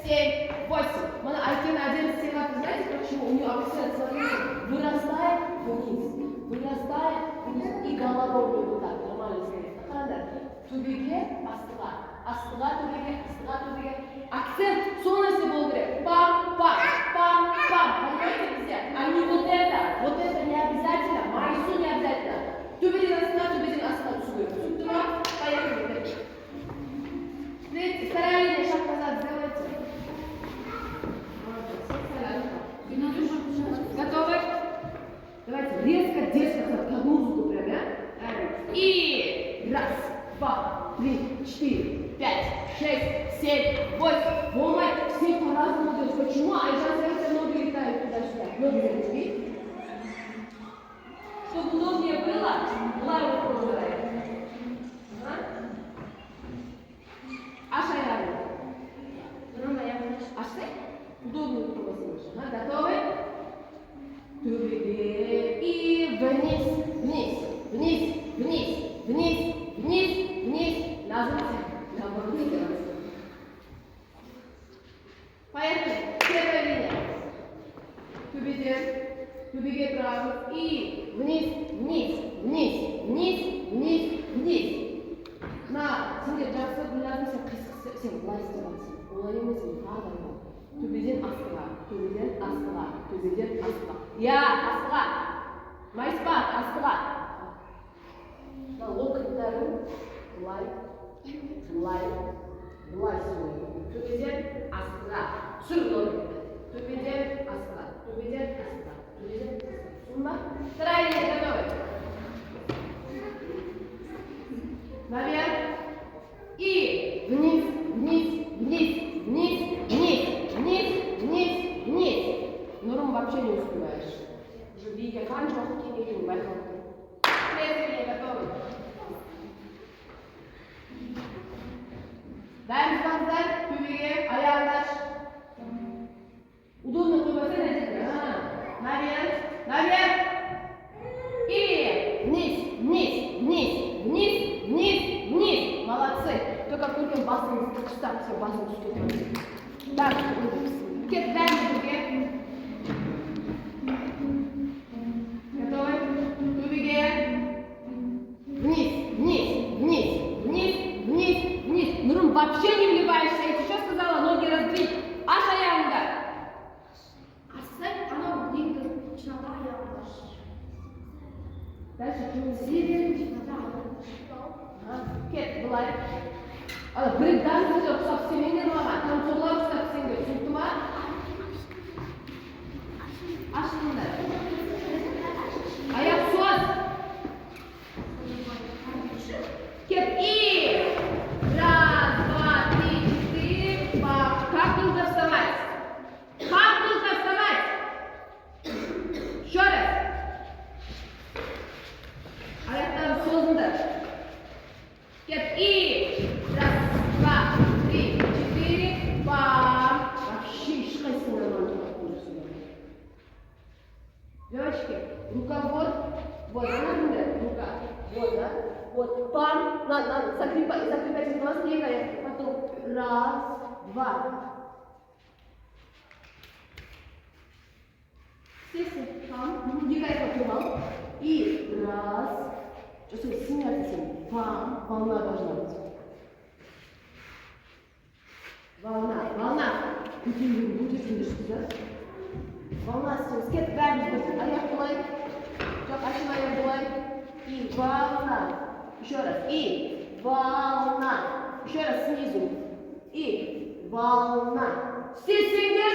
7, 8. Мана Айкен один сцена, знаете почему? У нее акцент, смотрите, вырастает вниз. Вырастает вниз. И голова вот так, нормально стоит. Тубеге, астыға. Астыға, тубеге, астыға, тубеге. Акцент, сонасы болу керек. Пам, пам, пам, пам. Понимаете, везде? А не вот это. Вот это не обязательно. Майсу не обязательно. Тубеден астыға түсу керек. Түсінді ма? Поехали. Вторая линия, шаг назад сделайте. Готовы? Давайте резко, дерзко, как музыку прям, да? И раз, два, три, четыре, пять, шесть, семь, восемь. Волмай, все по-разному делают. Почему? А сейчас ноги летают туда-сюда. Ноги летят. Чтобы удобнее было, лаву пробуем. Аш аяғын. Ашты? Удобную пробуем. Готовы? Тубеге и вниз, вниз, вниз, вниз, вниз, вниз, вниз. Назад. Поехали. Первая линия. Тубеге правый и вниз, вниз, вниз, вниз, вниз, вниз. На, сендер жақсы біләдіңсен қисқысы сен былай істемейсің. Олай емес мен тағы. Төбеден астыға, төбеден астыға, төбеден астыға. Я, астыға. Майспат, астыға. Локоттарын былай, былай, былай сүйрейді. Төбеден астыға. Түсір локотты. Төбеден астыға, төбеден астыға, төбеден астыға. Түсін ба? Вторая линия, готовы. Наверх. И вниз, вниз, вниз, вниз, вниз, вниз, вниз, вниз. Норм вообще не успеваешь. Уже видя канчу, кинь и байхал. Третья, готовы. Даем спонсор, тюбеге, аяндаш. Удобно тубасы найдите. Наверх, наверх. И вниз, вниз, вниз, вниз, вниз, вниз. Молодцы. Только только басом так, все басом стукаем. Так, кидаем тюбеге. Готовы? Тюбеге. Вниз, вниз, вниз, вниз, вниз, вниз. Нурм, вообще не вливаешься. Я тебе что сказала? Ноги раздвинь. Аш аянда. Асай, она будет начала я. Дальше что? Север, Кет, былай. Брейк-данс жоқ, ұқсап істемеңдер маған. Танцорлар ұқсап істеңдер. Түсінді ма? Ашыңдар. Аяқ соз. Кет. И. Раз, два, три, четыре. Как нужно вставать? Как нужно вставать? Еще раз. Аяқтарын созыңдар. Кет. И. Раз, два, три, четыре. Вообще ешқайсысы нормально тұрмайды. Девочки, рука вот, надо, рука, вот, да, вот, пам, надо закрепать глаз, потом раз, два. Сессия, пам, дикая потом, и раз, что снимается, пам, волна должна быть. Волна, будет сюда. Волна с кет бәріміз аяқ былай, жоқ ашын аяқ былай, и волна, еще раз, и волна, еще раз снизу, и волна. Істесеңдер